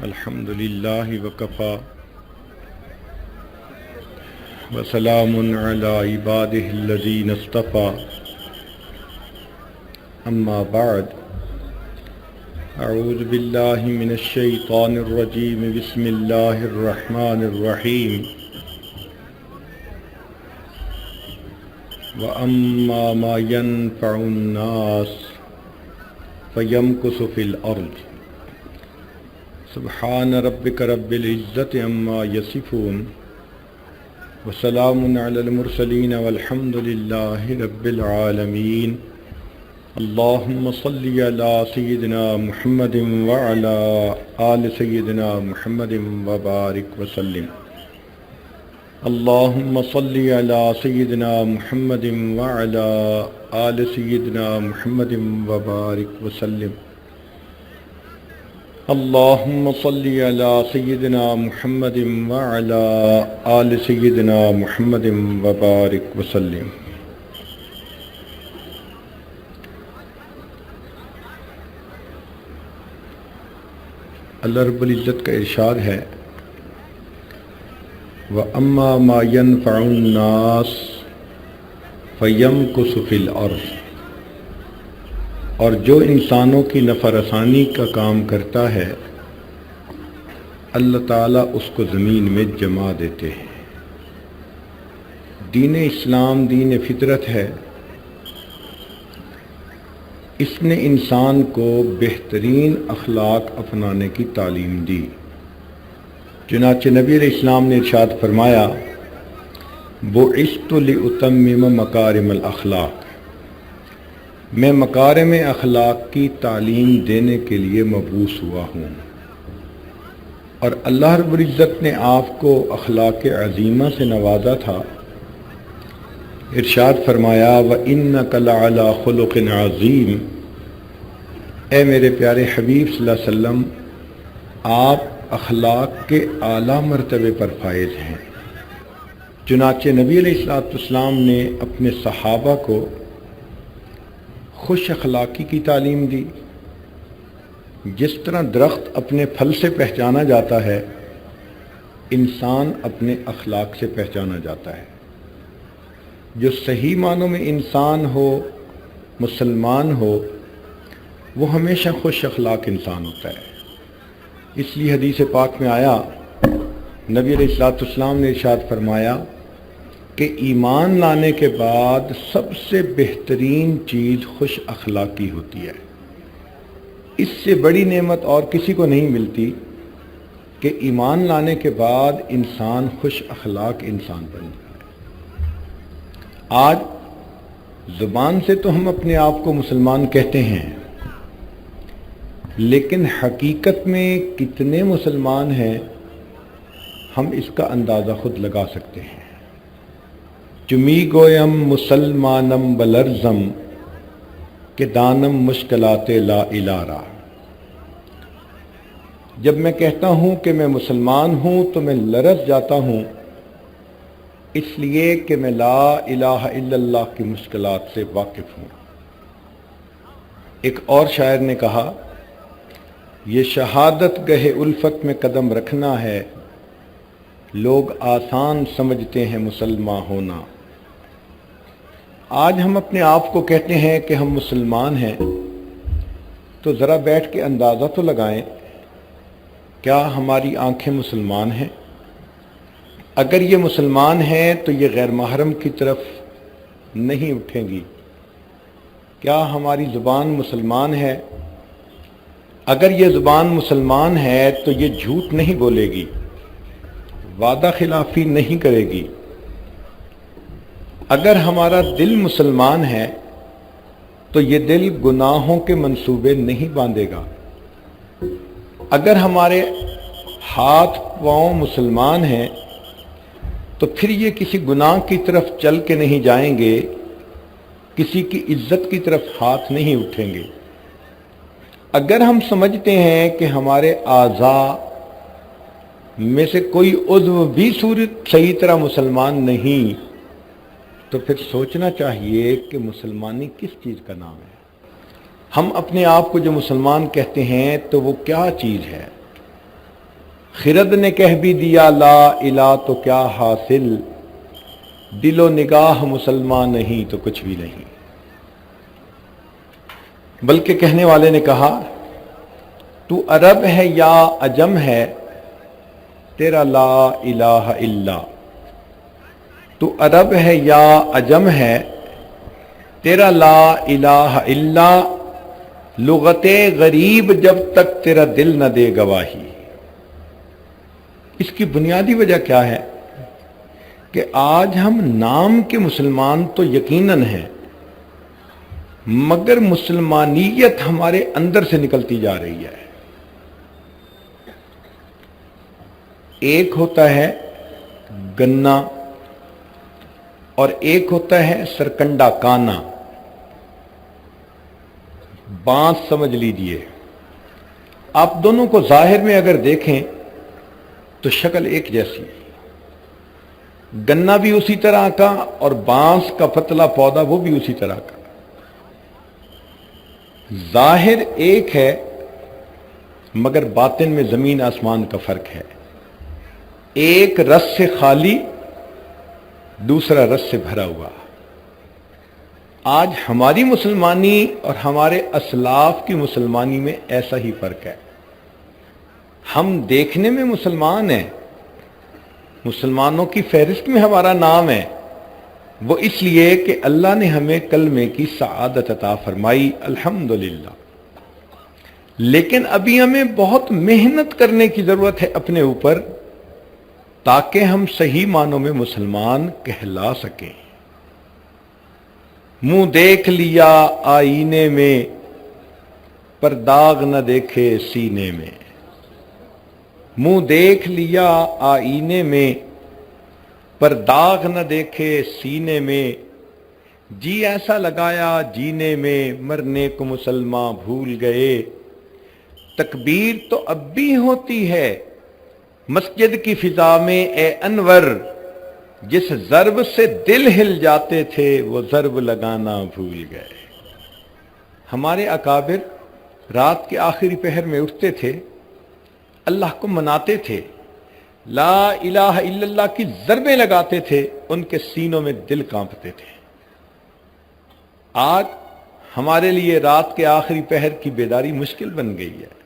الحمد للہ وکفا وسلام علی عبادہ الذین اصطفی اما بعد اعوذ باللہ من الشیطان الرجیم بسم اللہ الرحمن الرحیم وَأَمَّا مَا يَنفَعُ النَّاسَ فَيَمْكُثُ فِي الْأَرْضِ سبحان ربک رب العزت عما یصفون وسلام علی المرسلین والحمد للہ رب العالمین اللہم صلی علی سیدنا محمد وعلی آل سیدنا محمد وبارک وسلم اللہم صلی علی سیدنا محمد وعلی آل سیدنا محمد وبارک وسلم اللہم صلی علی سیدنا محمد وعلی آل سیدنا محمد وبارک وسلم اللہ رب العزت کا ارشاد ہے وَأَمَّا مَا يَنفَعُ النَّاسَ فَيَمْكُثُ فِي الْأَرْضِ اور جو انسانوں کی نفع رسانی کا کام کرتا ہے اللہ تعالیٰ اس کو زمین میں جما دیتے ہیں۔ دین اسلام دین فطرت ہے، اس نے انسان کو بہترین اخلاق اپنانے کی تعلیم دی۔ چنانچہ نبی علیہ السلام نے ارشاد فرمایا بُعِثْتُ لِأُتَمِّمَ مَكَارِمَ الْأَخْلَاقِ میں مکارم اخلاق کی تعلیم دینے کے لیے مبعوث ہوا ہوں، اور اللہ رب العزت نے آپ کو اخلاق عظیمہ سے نوازا تھا۔ ارشاد فرمایا وَإِنَّكَ لَعَلَىٰ خُلُقٍ عَظِيمٍ اے میرے پیارے حبیب صلی اللہ علیہ وسلم آپ اخلاق کے اعلیٰ مرتبے پر فائز ہیں۔ چنانچہ نبی علیہ السلام نے اپنے صحابہ کو خوش اخلاقی کی تعلیم دی۔ جس طرح درخت اپنے پھل سے پہچانا جاتا ہے، انسان اپنے اخلاق سے پہچانا جاتا ہے۔ جو صحیح معنوں میں انسان ہو، مسلمان ہو، وہ ہمیشہ خوش اخلاق انسان ہوتا ہے۔ اس لیے حدیث پاک میں آیا نبی علیہ السلام نے ارشاد فرمایا کہ ایمان لانے کے بعد سب سے بہترین چیز خوش اخلاقی ہوتی ہے۔ اس سے بڑی نعمت اور کسی کو نہیں ملتی کہ ایمان لانے کے بعد انسان خوش اخلاق انسان بن جائے۔ آج زبان سے تو ہم اپنے آپ کو مسلمان کہتے ہیں، لیکن حقیقت میں کتنے مسلمان ہیں ہم اس کا اندازہ خود لگا سکتے ہیں۔ چمی گویم مسلمانم بلرزم کہ دانم مشکلات لا الارا جب میں کہتا ہوں کہ میں مسلمان ہوں تو میں لرز جاتا ہوں، اس لیے کہ میں لا الہ الا اللہ کی مشکلات سے واقف ہوں۔ ایک اور شاعر نے کہا یہ شہادت گہے الفت میں قدم رکھنا ہے، لوگ آسان سمجھتے ہیں مسلمان ہونا۔ آج ہم اپنے آپ کو کہتے ہیں کہ ہم مسلمان ہیں، تو ذرا بیٹھ کے اندازہ تو لگائیں کیا ہماری آنکھیں مسلمان ہیں؟ اگر یہ مسلمان ہیں تو یہ غیر محرم کی طرف نہیں اٹھیں گی۔ کیا ہماری زبان مسلمان ہے؟ اگر یہ زبان مسلمان ہے تو یہ جھوٹ نہیں بولے گی، وعدہ خلافی نہیں کرے گی۔ اگر ہمارا دل مسلمان ہے تو یہ دل گناہوں کے منصوبے نہیں باندھے گا۔ اگر ہمارے ہاتھ پاؤں مسلمان ہیں تو پھر یہ کسی گناہ کی طرف چل کے نہیں جائیں گے، کسی کی عزت کی طرف ہاتھ نہیں اٹھیں گے۔ اگر ہم سمجھتے ہیں کہ ہمارے اعضاء میں سے کوئی عضو بھی صحیح طرح مسلمان نہیں، تو پھر سوچنا چاہیے کہ مسلمانی کس چیز کا نام ہے۔ ہم اپنے آپ کو جو مسلمان کہتے ہیں تو وہ کیا چیز ہے؟ خرد نے کہہ بھی دیا لا الہ تو کیا حاصل، دل و نگاہ مسلمان نہیں تو کچھ بھی نہیں۔ بلکہ کہنے والے نے کہا تو عرب ہے یا عجم ہے، تیرا لا الہ الا۔ تو عرب ہے یا عجم ہے، تیرا لا الہ الا، لغت غریب جب تک تیرا دل نہ دے گواہی۔ اس کی بنیادی وجہ کیا ہے کہ آج ہم نام کے مسلمان تو یقیناً ہیں، مگر مسلمانیت ہمارے اندر سے نکلتی جا رہی ہے۔ ایک ہوتا ہے گنا اور ایک ہوتا ہے سرکنڈا کانا، بانس سمجھ لیجئے۔ آپ دونوں کو ظاہر میں اگر دیکھیں تو شکل ایک جیسی، گنا بھی اسی طرح کا اور بانس کا پتلا پودا وہ بھی اسی طرح کا، ظاہر ایک ہے مگر باطن میں زمین آسمان کا فرق ہے۔ ایک رس سے خالی، دوسرا رس سے بھرا ہوا۔ آج ہماری مسلمانی اور ہمارے اسلاف کی مسلمانی میں ایسا ہی فرق ہے۔ ہم دیکھنے میں مسلمان ہیں، مسلمانوں کی فہرست میں ہمارا نام ہے، وہ اس لیے کہ اللہ نے ہمیں کلمے کی سعادت عطا فرمائی، الحمدللہ۔ لیکن ابھی ہمیں بہت محنت کرنے کی ضرورت ہے اپنے اوپر، تاکہ ہم صحیح معنوں میں مسلمان کہلا سکیں۔ منہ دیکھ لیا آئینے میں، پر داغ نہ دیکھے سینے میں۔ منہ دیکھ لیا آئینے میں، پر داغ نہ دیکھے سینے میں۔ جی ایسا لگایا جینے میں، مرنے کو مسلمان بھول گئے۔ تکبیر تو اب بھی ہوتی ہے مسجد کی فضا میں اے انور، جس ضرب سے دل ہل جاتے تھے وہ ضرب لگانا بھول گئے۔ ہمارے اکابر رات کے آخری پہر میں اٹھتے تھے، اللہ کو مناتے تھے، لا الہ الا اللہ کی ضربیں لگاتے تھے، ان کے سینوں میں دل کانپتے تھے۔ آج ہمارے لیے رات کے آخری پہر کی بیداری مشکل بن گئی ہے۔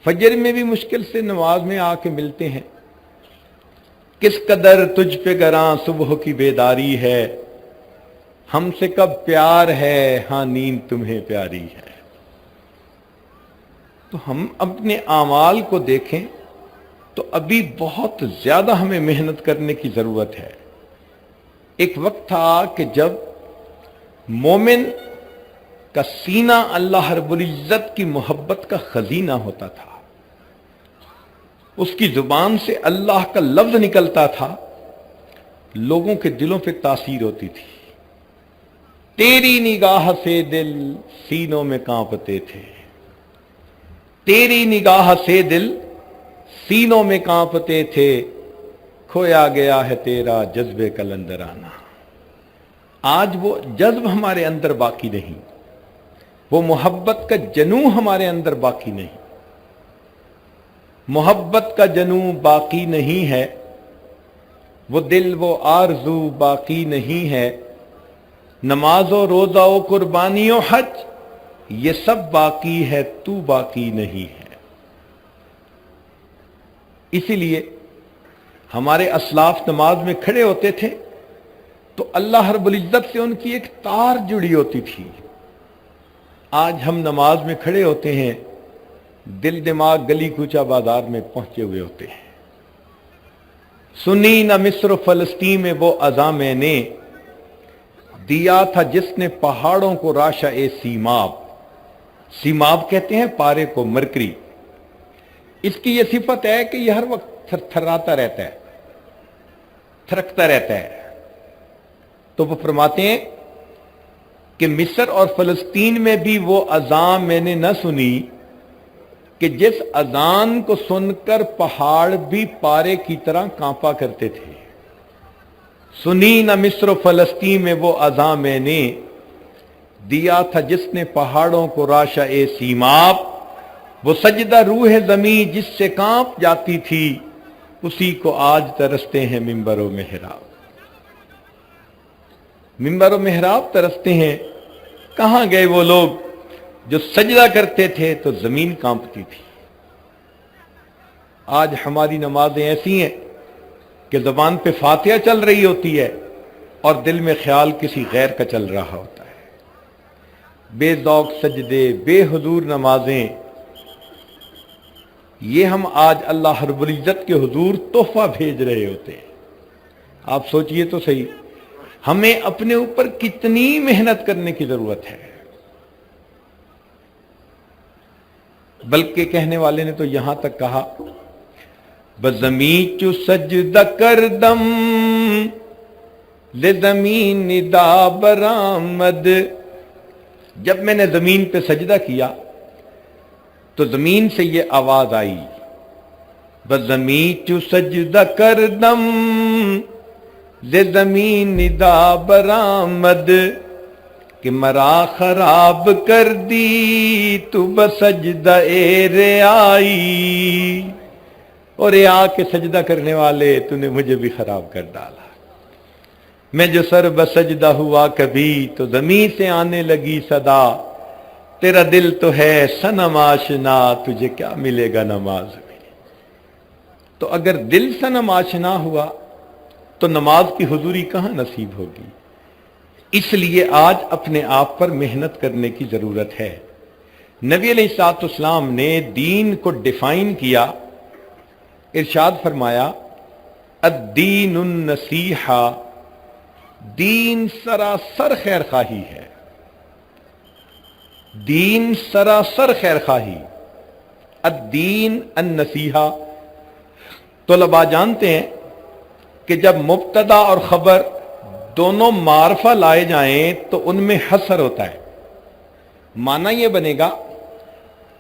فجر میں بھی مشکل سے نماز میں آ کے ملتے ہیں۔ کس قدر تجھ پہ گراں صبح کی بیداری ہے، ہم سے کب پیار ہے ہاں نیند تمہیں پیاری ہے۔ تو ہم اپنے اعمال کو دیکھیں تو ابھی بہت زیادہ ہمیں محنت کرنے کی ضرورت ہے۔ ایک وقت تھا کہ جب مومن کا سینہ اللہ رب العزت کی محبت کا خزینہ ہوتا تھا، اس کی زبان سے اللہ کا لفظ نکلتا تھا، لوگوں کے دلوں پہ تاثیر ہوتی تھی۔ تیری نگاہ سے دل سینوں میں کانپتے تھے، تیری نگاہ سے دل سینوں میں کانپتے تھے، کھویا گیا ہے تیرا جذبے کلندرانہ۔ آج وہ جذب ہمارے اندر باقی نہیں، وہ محبت کا جنوں ہمارے اندر باقی نہیں، محبت کا جنوں باقی نہیں ہے، وہ دل وہ آرزو باقی نہیں ہے۔ نماز و روزہ و قربانی و حج یہ سب باقی ہے، تو باقی نہیں ہے۔ اسی لیے ہمارے اسلاف نماز میں کھڑے ہوتے تھے تو اللہ رب العزت سے ان کی ایک تار جڑی ہوتی تھی۔ آج ہم نماز میں کھڑے ہوتے ہیں، دل دماغ گلی کوچہ بازار میں پہنچے ہوئے ہوتے ہیں۔ سنی نہ مصر و فلسطین میں وہ اذاں میں نے، دیا تھا جس نے پہاڑوں کو راشا سیماب۔ سیماب کہتے ہیں پارے کو، مرکری۔ اس کی یہ صفت ہے کہ یہ ہر وقت تھر تھراتا رہتا ہے، تھرکتا رہتا ہے۔ تو وہ فرماتے ہیں کہ مصر اور فلسطین میں بھی وہ اذان میں نے نہ سنی کہ جس اذان کو سن کر پہاڑ بھی پارے کی طرح کانپا کرتے تھے۔ سنی نہ مصر و فلسطین میں وہ اذان میں نے، دیا تھا جس نے پہاڑوں کو راشا سیماب۔ وہ سجدہ روح زمیں جس سے کانپ جاتی تھی، اسی کو آج ترستے ہیں منبر و محراب۔ منبر و محراب ترستے ہیں۔ کہاں گئے وہ لوگ جو سجدہ کرتے تھے تو زمین کانپتی تھی؟ آج ہماری نمازیں ایسی ہیں کہ زبان پہ فاتحہ چل رہی ہوتی ہے اور دل میں خیال کسی غیر کا چل رہا ہوتا ہے۔ بے ذوق سجدے، بے حضور نمازیں، یہ ہم آج اللہ رب العزت کے حضور تحفہ بھیج رہے ہوتے ہیں۔ آپ سوچئے تو صحیح، ہمیں اپنے اوپر کتنی محنت کرنے کی ضرورت ہے۔ بلکہ کہنے والے نے تو یہاں تک کہا، بزمیں چو سجدہ کردم لزمین دا برآمد، جب میں نے زمین پہ سجدہ کیا تو زمین سے یہ آواز آئی، بزمیں چو سجدہ کردم لزمین دا برآمد، کہ مرا خراب کر دی تو بسجدہ اے رعائی، اور رعا کے سجدہ کرنے والے تو نے مجھے بھی خراب کر ڈالا۔ میں جو سر بسجدہ ہوا کبھی تو زمین سے آنے لگی صدا، تیرا دل تو ہے صنم آشنا، تجھے کیا ملے گا نماز میں۔ تو اگر دل صنم آشنا ہوا تو نماز کی حضوری کہاں نصیب ہوگی؟ اس لیے آج اپنے آپ پر محنت کرنے کی ضرورت ہے۔ نبی علیہ الصلوۃ والسلام نے دین کو ڈیفائن کیا، ارشاد فرمایا، الدین النصیحہ، دین سراسر خیر خواہی ہے، دین سراسر خیر خواہی، الدین النصیحہ۔ طلباء جانتے ہیں کہ جب مبتدا اور خبر دونوں معرفہ لائے جائیں تو ان میں حصر ہوتا ہے، معنی یہ بنے گا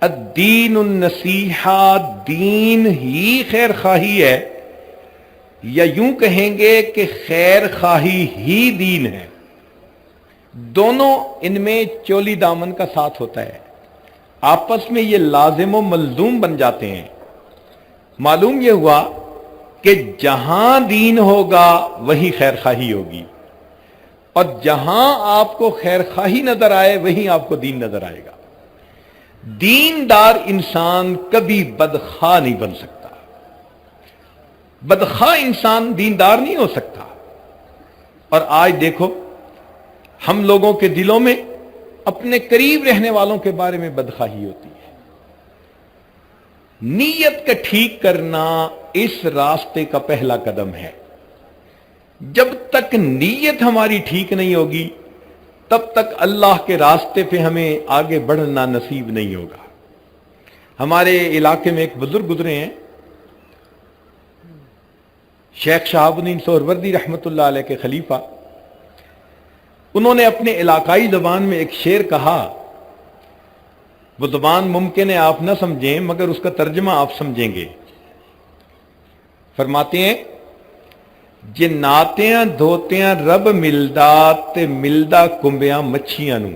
الدین النصیحہ، دین ہی خیر خواہی ہے، یا یوں کہیں گے کہ خیر خواہی ہی دین ہے۔ دونوں ان میں چولی دامن کا ساتھ ہوتا ہے، آپس میں یہ لازم و ملزوم بن جاتے ہیں۔ معلوم یہ ہوا کہ جہاں دین ہوگا وہیں خیر خواہی ہوگی، اور جہاں آپ کو خیر خواہی نظر آئے وہیں آپ کو دین نظر آئے گا۔ دیندار انسان کبھی بدخواہ نہیں بن سکتا، بدخواہ انسان دیندار نہیں ہو سکتا۔ اور آج دیکھو ہم لوگوں کے دلوں میں اپنے قریب رہنے والوں کے بارے میں بدخواہی ہوتی ہے۔ نیت کا ٹھیک کرنا اس راستے کا پہلا قدم ہے۔ جب تک نیت ہماری ٹھیک نہیں ہوگی تب تک اللہ کے راستے پہ ہمیں آگے بڑھنا نصیب نہیں ہوگا۔ ہمارے علاقے میں ایک بزرگ گزرے ہیں، شیخ شہاب الدین سہروردی رحمۃ اللہ علیہ کے خلیفہ۔ انہوں نے اپنے علاقائی زبان میں ایک شعر کہا، وہ زبان ممکن ہے آپ نہ سمجھیں مگر اس کا ترجمہ آپ سمجھیں گے۔ فرماتے ہیں، جے ناتیاں دھوتیاں رب ملدا تے ملدا کنبیاں مچھیاں نو،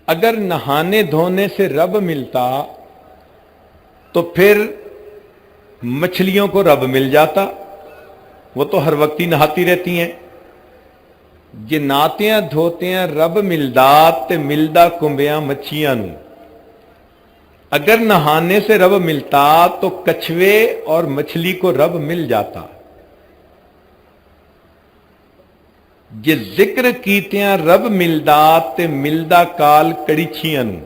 اگر نہانے دھونے سے رب ملتا تو پھر مچھلیوں کو رب مل جاتا، وہ تو ہر وقت ہی نہاتی رہتی ہیں۔ جے ناتیاں دھوتیاں رب ملدا تے ملدا کنبیاں مچھیاں نو، اگر نہانے سے رب ملتا تو کچھوے اور مچھلی کو رب مل جاتا۔ جے ذکر کیتیاں رب ملدا تے ملدا کال کڑیچیاں نو،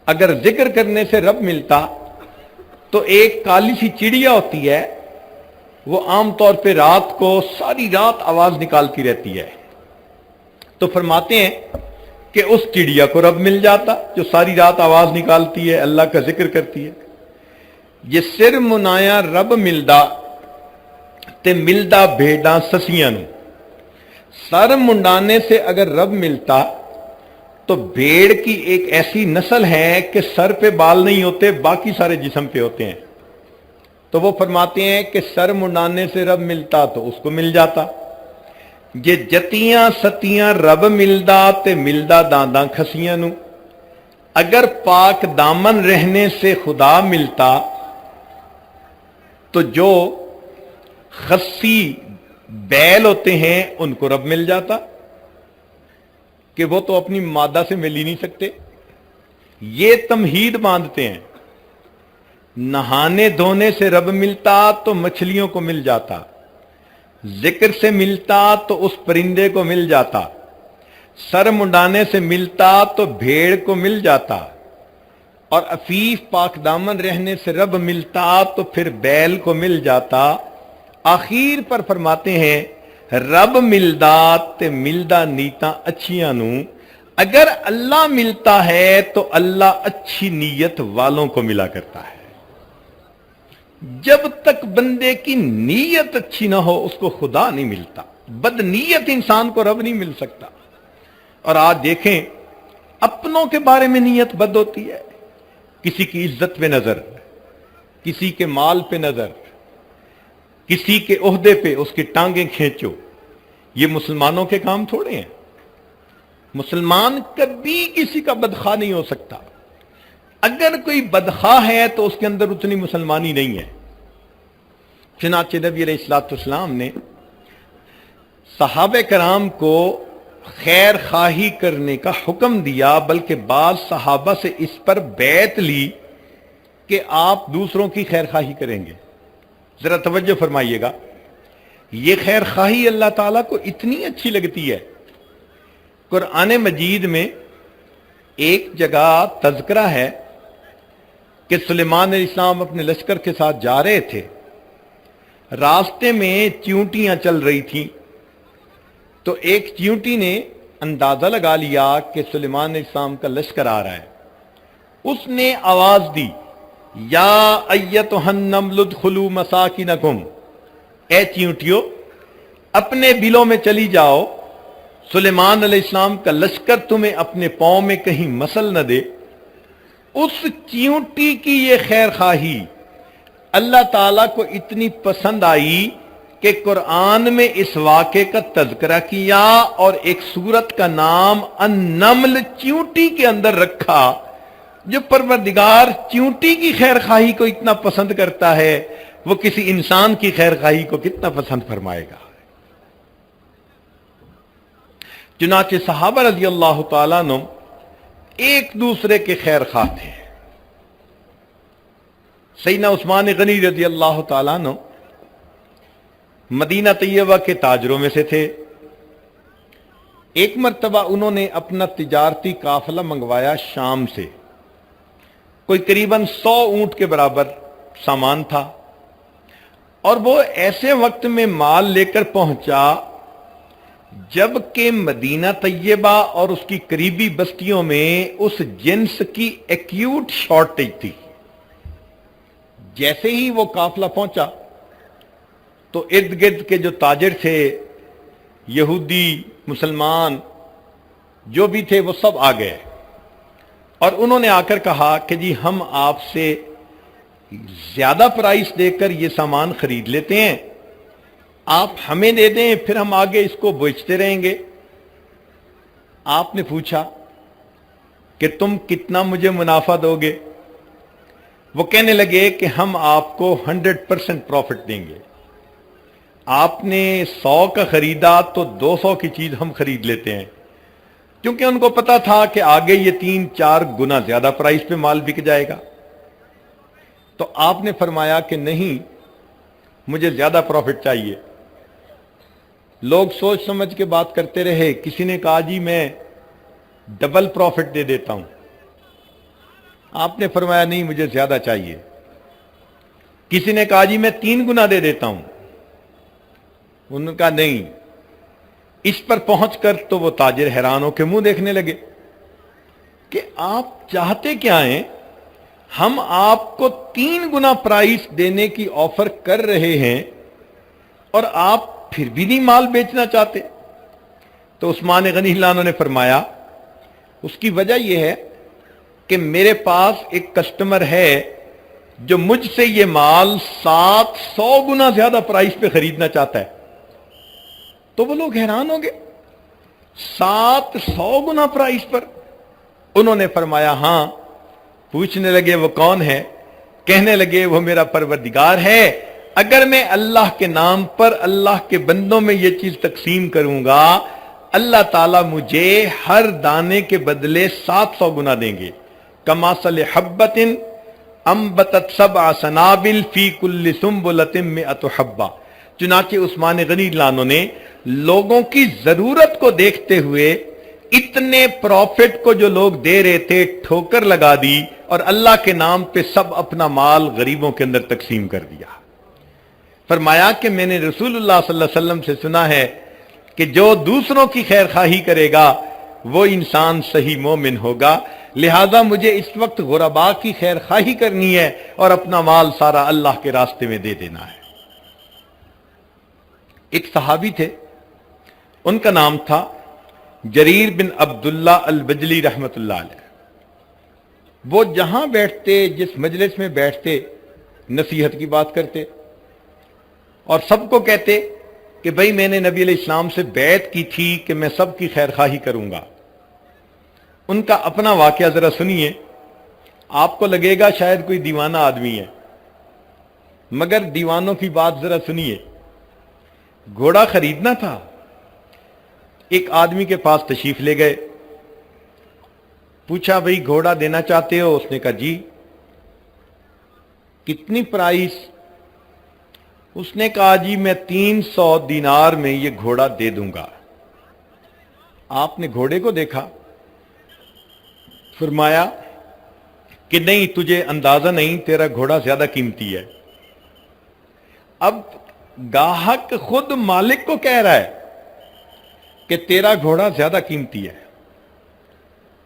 اگر ذکر کرنے سے رب ملتا تو ایک کالی سی چڑیا ہوتی ہے، وہ عام طور پہ رات کو ساری رات آواز نکالتی رہتی ہے، تو فرماتے ہیں کہ اس چڑیا کو رب مل جاتا جو ساری رات آواز نکالتی ہے، اللہ کا ذکر کرتی ہے۔ یہ سر منایا رب ملدا تے ملدا بھیڑاں سسیاں نو، سر منڈانے سے اگر رب ملتا تو بھیڑ کی ایک ایسی نسل ہے کہ سر پہ بال نہیں ہوتے، باقی سارے جسم پہ ہوتے ہیں، تو وہ فرماتے ہیں کہ سر منڈانے سے رب ملتا تو اس کو مل جاتا۔ جے جتیاں ستیاں رب ملدا تے ملدا دانداں کھسیاں نو، اگر پاک دامن رہنے سے خدا ملتا تو جو خصی بیل ہوتے ہیں ان کو رب مل جاتا کہ وہ تو اپنی مادہ سے مل ہی نہیں سکتے. یہ تمہید باندھتے ہیں. نہانے دھونے سے رب ملتا تو مچھلیوں کو مل جاتا, ذکر سے ملتا تو اس پرندے کو مل جاتا, سر منڈانے سے ملتا تو بھیڑ کو مل جاتا, اور عفیف پاک دامن رہنے سے رب ملتا تو پھر بیل کو مل جاتا. آخر پر فرماتے ہیں رب ملدا تے ملدا نیتاں اچھیاں نو. اگر اللہ ملتا ہے تو اللہ اچھی نیت والوں کو ملا کرتا ہے. جب تک بندے کی نیت اچھی نہ ہو اس کو خدا نہیں ملتا. بد نیت انسان کو رب نہیں مل سکتا. اور آج دیکھیں اپنوں کے بارے میں نیت بد ہوتی ہے. کسی کی عزت پہ نظر, کسی کے مال پہ نظر, کسی کے عہدے پہ اس کی ٹانگیں کھینچو. یہ مسلمانوں کے کام تھوڑے ہیں. مسلمان کبھی کسی کا بدخواہ نہیں ہو سکتا. اگر کوئی بدخواہ ہے تو اس کے اندر اتنی مسلمانی نہیں ہے. چنانچہ نبی علیہ السلام نے صحابہ کرام کو خیر خواہی کرنے کا حکم دیا, بلکہ بعض صحابہ سے اس پر بیعت لی کہ آپ دوسروں کی خیر خواہی کریں گے. ذرا توجہ فرمائیے گا, یہ خیر خواہی اللہ تعالیٰ کو اتنی اچھی لگتی ہے. قرآن مجید میں ایک جگہ تذکرہ ہے کہ سلیمان علیہ السلام اپنے لشکر کے ساتھ جا رہے تھے. راستے میں چیونٹیاں چل رہی تھیں, تو ایک چیونٹی نے اندازہ لگا لیا کہ سلیمان علیہ السلام کا لشکر آ رہا ہے. اس نے آواز دی, یا ایتھا النمل ادخلوا مساکنکم, اے چیونٹیو اپنے بلوں میں چلی جاؤ, سلیمان علیہ السلام کا لشکر تمہیں اپنے پاؤں میں کہیں مسل نہ دے. اس چیونٹی کی یہ خیر خواہی اللہ تعالیٰ کو اتنی پسند آئی کہ قرآن میں اس واقعے کا تذکرہ کیا اور ایک سورت کا نام النمل چیونٹی کے اندر رکھا. جو پروردگار چیونٹی کی خیر خواہی کو اتنا پسند کرتا ہے وہ کسی انسان کی خیر خواہی کو کتنا پسند فرمائے گا. چنانچہ صحابہ رضی اللہ تعالیٰ عنہ ایک دوسرے کے خیر خواہ تھے. سیدنا عثمان غنی رضی اللہ تعالیٰ عنہ مدینہ طیبہ کے تاجروں میں سے تھے. ایک مرتبہ انہوں نے اپنا تجارتی قافلہ منگوایا شام سے. کوئی قریباً 100 اونٹ کے برابر سامان تھا, اور وہ ایسے وقت میں مال لے کر پہنچا جب کہ مدینہ طیبہ اور اس کی قریبی بستیوں میں اس جنس کی ایکیوٹ شارٹیج تھی. جیسے ہی وہ قافلہ پہنچا تو ارد گرد کے جو تاجر تھے, یہودی مسلمان جو بھی تھے, وہ سب آ گئے اور انہوں نے آ کر کہا کہ جی ہم آپ سے زیادہ پرائس دے کر یہ سامان خرید لیتے ہیں, آپ ہمیں دے دیں, پھر ہم آگے اس کو بیچتے رہیں گے. آپ نے پوچھا کہ تم کتنا مجھے منافع دو گے؟ وہ کہنے لگے کہ ہم آپ کو 100% پروفٹ دیں گے. آپ نے 100 کا خریدا تو 200 کی چیز ہم خرید لیتے ہیں, کیونکہ ان کو پتا تھا کہ آگے یہ 3-4 گنا زیادہ پرائس پہ مال بک جائے گا. تو آپ نے فرمایا کہ نہیں, مجھے زیادہ پروفٹ چاہیے. لوگ سوچ سمجھ کے بات کرتے رہے. کسی نے کہا جی میں ڈبل پروفٹ دے دیتا ہوں. آپ نے فرمایا نہیں, مجھے زیادہ چاہیے. کسی نے کہا جی میں 3 گنا دے دیتا ہوں. انہوں نے کہا نہیں. اس پر پہنچ کر تو وہ تاجر حیران ہو کے منہ دیکھنے لگے کہ آپ چاہتے کیا ہیں؟ ہم آپ کو 3 گنا پرائس دینے کی آفر کر رہے ہیں اور آپ پھر بھی نہیں مال بیچنا چاہتے. تو عثمان غنی اللہ عنہ نے فرمایا اس کی وجہ یہ ہے کہ میرے پاس ایک کسٹمر ہے جو مجھ سے یہ مال 700 گنا زیادہ پرائس پہ خریدنا چاہتا ہے. تو وہ لوگ حیران ہو گئے, 700 گنا پرائس پر. انہوں نے فرمایا ہاں. پوچھنے لگے وہ کون ہے؟ کہنے لگے وہ میرا پروردگار ہے. اگر میں اللہ کے نام پر اللہ کے بندوں میں یہ چیز تقسیم کروں گا، اللہ تعالیٰ مجھے ہر دانے کے بدلے 700 گنا دیں گے. کماثل حبۃ انبتت 7 سنابل فی کل سنبلۃ 100 حبہ. چنانچہ عثمان غنی لانو نے لوگوں کی ضرورت کو دیکھتے ہوئے اتنے پروفٹ کو جو لوگ دے رہے تھے ٹھوکر لگا دی اور اللہ کے نام پہ سب اپنا مال غریبوں کے اندر تقسیم کر دیا. فرمایا کہ میں نے رسول اللہ صلی اللہ علیہ وسلم سے سنا ہے کہ جو دوسروں کی خیر خواہی کرے گا وہ انسان صحیح مومن ہوگا. لہذا مجھے اس وقت غرباء کی خیر خواہی کرنی ہے اور اپنا مال سارا اللہ کے راستے میں دے دینا ہے. ایک صحابی تھے، ان کا نام تھا جریر بن عبداللہ البجلی رحمت اللہ علیہ. وہ جہاں بیٹھتے، جس مجلس میں بیٹھتے، نصیحت کی بات کرتے اور سب کو کہتے کہ بھئی میں نے نبی علیہ السلام سے بیعت کی تھی کہ میں سب کی خیر خواہی کروں گا. ان کا اپنا واقعہ ذرا سنیے. آپ کو لگے گا شاید کوئی دیوانہ آدمی ہے، مگر دیوانوں کی بات ذرا سنیے. گھوڑا خریدنا تھا، ایک آدمی کے پاس تشریف لے گئے. پوچھا بھئی گھوڑا دینا چاہتے ہو؟ اس نے کہا جی. کتنی پرائس؟ اس نے کہا جی میں 300 دینار میں یہ گھوڑا دے دوں گا. آپ نے گھوڑے کو دیکھا، فرمایا کہ نہیں تجھے اندازہ نہیں، تیرا گھوڑا زیادہ قیمتی ہے. اب گاہک خود مالک کو کہہ رہا ہے کہ تیرا گھوڑا زیادہ قیمتی ہے.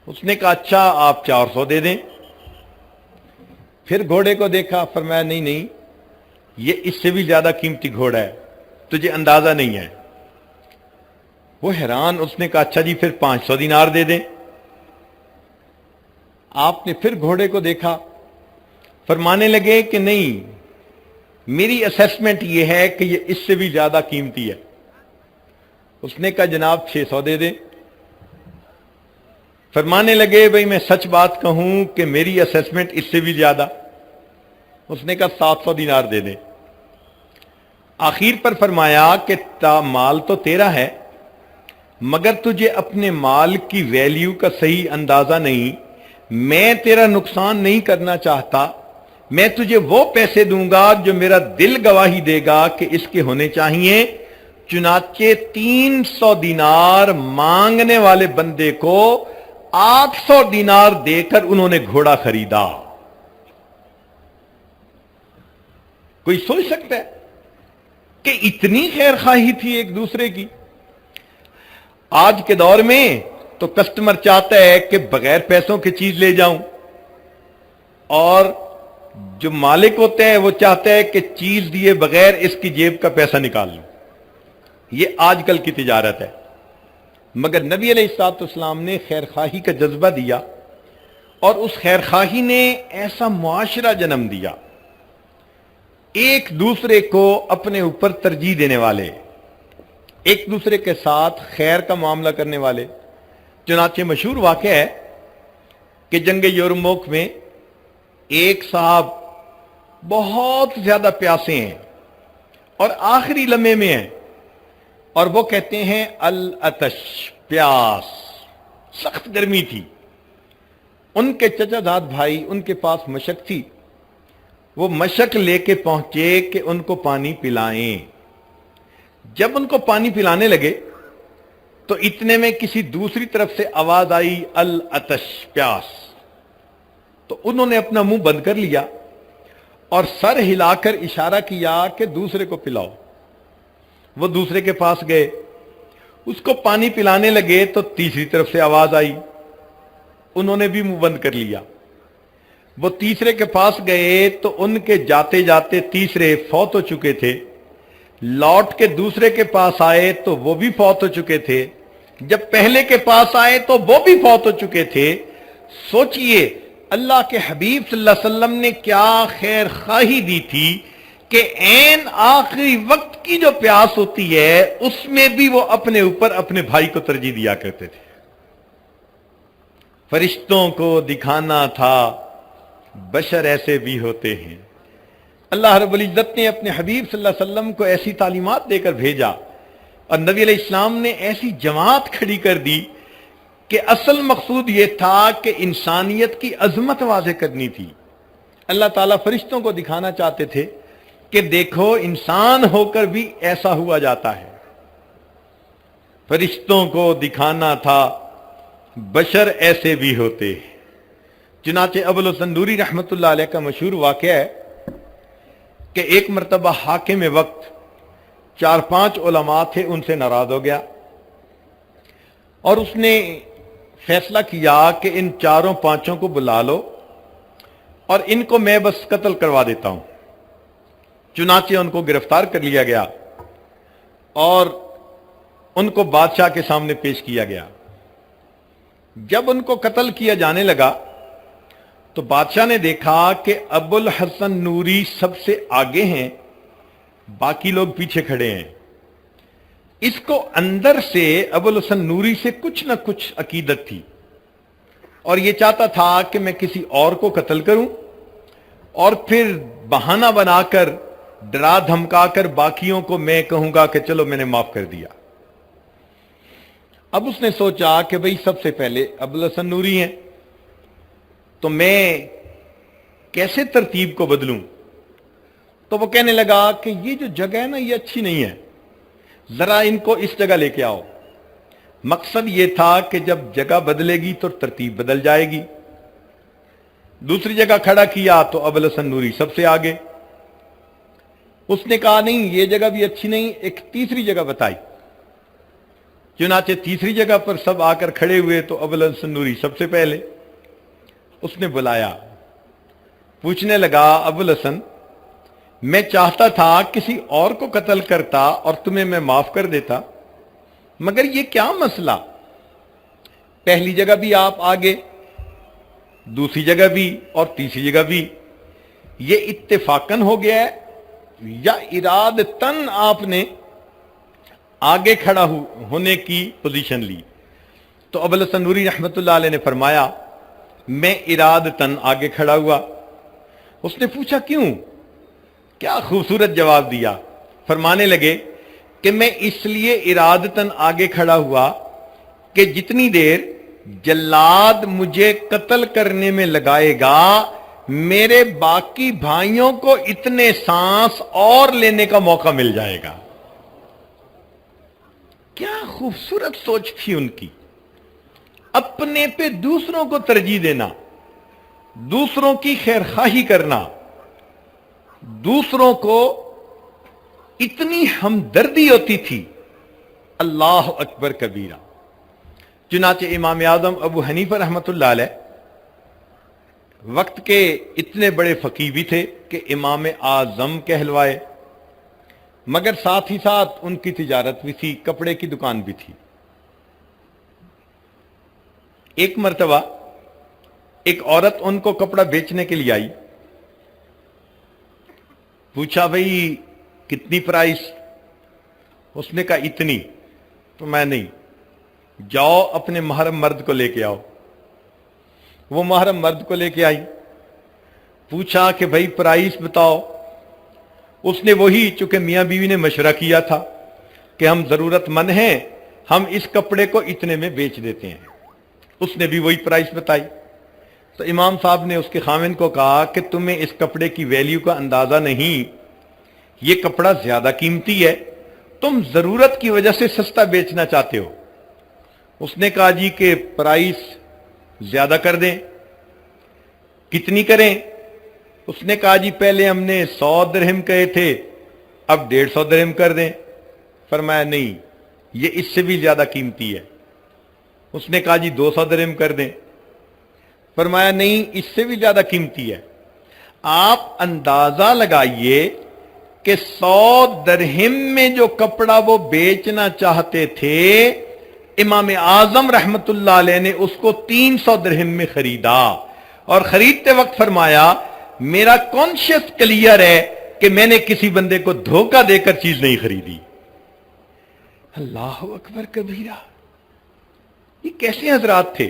اس نے کہا اچھا آپ 400 دے دیں. پھر گھوڑے کو دیکھا، فرمایا نہیں نہیں یہ اس سے بھی زیادہ قیمتی گھوڑا ہے، تجھے اندازہ نہیں ہے. وہ حیران، اس نے کہا اچھا جی پھر 500 دینار دے دیں. آپ نے پھر گھوڑے کو دیکھا، فرمانے لگے کہ نہیں میری اسیسمنٹ یہ ہے کہ یہ اس سے بھی زیادہ قیمتی ہے. اس نے کہا جناب 600 دے دیں. فرمانے لگے بھئی میں سچ بات کہوں کہ میری اسیسمنٹ اس سے بھی زیادہ. اس نے کہا 700 دینار دے دیں. آخر پر فرمایا کہ مال تو تیرا ہے مگر تجھے اپنے مال کی ویلیو کا صحیح اندازہ نہیں. میں تیرا نقصان نہیں کرنا چاہتا، میں تجھے وہ پیسے دوں گا جو میرا دل گواہی دے گا کہ اس کے ہونے چاہیے. چنانچہ 300 دینار مانگنے والے بندے کو 800 دینار دے کر انہوں نے گھوڑا خریدا. کوئی سوچ سکتا ہے کہ اتنی خیر خواہی تھی ایک دوسرے کی؟ آج کے دور میں تو کسٹمر چاہتا ہے کہ بغیر پیسوں کی چیز لے جاؤں، اور جو مالک ہوتا ہے وہ چاہتا ہے کہ چیز دیے بغیر اس کی جیب کا پیسہ نکال لوں. یہ آج کل کی تجارت ہے. مگر نبی علیہ الصلوۃ والسلام نے خیر خواہی کا جذبہ دیا اور اس خیر خواہی نے ایسا معاشرہ جنم دیا، ایک دوسرے کو اپنے اوپر ترجیح دینے والے، ایک دوسرے کے ساتھ خیر کا معاملہ کرنے والے. چنانچہ مشہور واقعہ ہے کہ جنگ یرموک میں ایک صاحب بہت زیادہ پیاسے ہیں اور آخری لمحے میں ہیں، اور وہ کہتے ہیں العطش، پیاس، سخت گرمی تھی. ان کے چچا زاد بھائی ان کے پاس مشک تھی، وہ مشک لے کے پہنچے کہ ان کو پانی پلائیں. جب ان کو پانی پلانے لگے تو اتنے میں کسی دوسری طرف سے آواز آئی العطش، پیاس. تو انہوں نے اپنا منہ بند کر لیا اور سر ہلا کر اشارہ کیا کہ دوسرے کو پلاؤ. وہ دوسرے کے پاس گئے، اس کو پانی پلانے لگے تو تیسری طرف سے آواز آئی، انہوں نے بھی منہ بند کر لیا. وہ تیسرے کے پاس گئے تو ان کے جاتے جاتے تیسرے فوت ہو چکے تھے. لوٹ کے دوسرے کے پاس آئے تو وہ بھی فوت ہو چکے تھے. جب پہلے کے پاس آئے تو وہ بھی فوت ہو چکے تھے. سوچئے اللہ کے حبیب صلی اللہ علیہ وسلم نے کیا خیر خواہی دی تھی کہ عین آخری وقت کی جو پیاس ہوتی ہے اس میں بھی وہ اپنے اوپر اپنے بھائی کو ترجیح دیا کرتے تھے. فرشتوں کو دکھانا تھا بشر ایسے بھی ہوتے ہیں۔ اللہ رب العزت نے اپنے حبیب صلی اللہ علیہ وسلم کو ایسی تعلیمات دے کر بھیجا اور نبی علیہ السلام نے ایسی جماعت کھڑی کر دی کہ اصل مقصود یہ تھا کہ انسانیت کی عظمت واضح کرنی تھی۔ اللہ تعالیٰ فرشتوں کو دکھانا چاہتے تھے کہ دیکھو انسان ہو کر بھی ایسا ہوا جاتا ہے۔ فرشتوں کو دکھانا تھا بشر ایسے بھی ہوتے ہیں۔ چنانچہ ابوالحسن نوری رحمۃ اللہ علیہ کا مشہور واقعہ ہے کہ ایک مرتبہ حاکم وقت 4-5 علماء تھے، ان سے ناراض ہو گیا اور اس نے فیصلہ کیا کہ ان 4-5 کو بلا لو اور ان کو میں بس قتل کروا دیتا ہوں۔ چنانچہ ان کو گرفتار کر لیا گیا اور ان کو بادشاہ کے سامنے پیش کیا گیا۔ جب ان کو قتل کیا جانے لگا تو بادشاہ نے دیکھا کہ ابوالحسن نوری سب سے آگے ہیں، باقی لوگ پیچھے کھڑے ہیں۔ اس کو اندر سے ابوالحسن نوری سے کچھ نہ کچھ عقیدت تھی اور یہ چاہتا تھا کہ میں کسی اور کو قتل کروں اور پھر بہانہ بنا کر ڈرا دھمکا کر باقیوں کو میں کہوں گا کہ چلو میں نے معاف کر دیا۔ اب اس نے سوچا کہ بھئی سب سے پہلے ابوالحسن نوری ہیں تو میں کیسے ترتیب کو بدلوں؟ تو وہ کہنے لگا کہ یہ جو جگہ ہے نا یہ اچھی نہیں ہے، ذرا ان کو اس جگہ لے کے آؤ۔ مقصد یہ تھا کہ جب جگہ بدلے گی تو ترتیب بدل جائے گی۔ دوسری جگہ کھڑا کیا تو ابوالحسن نوری سب سے آگے۔ اس نے کہا نہیں یہ جگہ بھی اچھی نہیں، ایک تیسری جگہ بتائی۔ چنانچہ تیسری جگہ پر سب آ کر کھڑے ہوئے تو ابوالحسن نوری سب سے پہلے۔ اس نے بلایا، پوچھنے لگا ابوالحسن میں چاہتا تھا کسی اور کو قتل کرتا اور تمہیں میں معاف کر دیتا، مگر یہ کیا مسئلہ؟ پہلی جگہ بھی آپ آگے، دوسری جگہ بھی اور تیسری جگہ بھی، یہ اتفاقاً ہو گیا ہے یا ارادتاً آپ نے آگے کھڑا ہونے کی پوزیشن لی؟ تو ابوالحسن نوری رحمت اللہ علیہ نے فرمایا میں ارادتاً آگے کھڑا ہوا۔ اس نے پوچھا کیوں؟ کیا خوبصورت جواب دیا۔ فرمانے لگے کہ میں اس لیے ارادتاً آگے کھڑا ہوا کہ جتنی دیر جلاد مجھے قتل کرنے میں لگائے گا میرے باقی بھائیوں کو اتنے سانس اور لینے کا موقع مل جائے گا۔ کیا خوبصورت سوچ تھی ان کی، اپنے پہ دوسروں کو ترجیح دینا، دوسروں کی خیرخواہی کرنا، دوسروں کو اتنی ہمدردی ہوتی تھی۔ اللہ اکبر کبیرہ۔ چنانچہ امام اعظم ابو حنیفہ رحمۃ اللہ علیہ وقت کے اتنے بڑے فقیہ بھی تھے کہ امام اعظم کہلوائے، مگر ساتھ ہی ساتھ ان کی تجارت بھی تھی، کپڑے کی دکان بھی تھی۔ ایک مرتبہ ایک عورت ان کو کپڑا بیچنے کے لیے آئی، پوچھا بھئی کتنی پرائس؟ اس نے کہا اتنی۔ تو میں نہیں، جاؤ اپنے محرم مرد کو لے کے آؤ۔ وہ محرم مرد کو لے کے آئی، پوچھا کہ بھئی پرائس بتاؤ۔ اس نے وہی، چونکہ میاں بیوی نے مشورہ کیا تھا کہ ہم ضرورت مند ہیں، ہم اس کپڑے کو اتنے میں بیچ دیتے ہیں، اس نے بھی وہی پرائس بتائی۔ تو امام صاحب نے اس کے خاوند کو کہا کہ تمہیں اس کپڑے کی ویلیو کا اندازہ نہیں، یہ کپڑا زیادہ قیمتی ہے، تم ضرورت کی وجہ سے سستا بیچنا چاہتے ہو۔ اس نے کہا جی کہ پرائس زیادہ کر دیں۔ کتنی کریں؟ اس نے کہا جی پہلے ہم نے 100 درہم کہے تھے، اب 150 درہم کر دیں۔ فرمایا نہیں، یہ اس سے بھی زیادہ قیمتی ہے۔ اس نے کہا جی 200 درہم کر دیں۔ فرمایا نہیں، اس سے بھی زیادہ قیمتی ہے۔ آپ اندازہ لگائیے کہ 100 درہم میں جو کپڑا وہ بیچنا چاہتے تھے، امام اعظم رحمت اللہ علیہ نے اس کو 300 درہم میں خریدا، اور خریدتے وقت فرمایا میرا کانشیس کلیئر ہے کہ میں نے کسی بندے کو دھوکہ دے کر چیز نہیں خریدی۔ اللہ اکبر کبیرہ۔ یہ کیسے حضرات تھے؟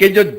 کہ جو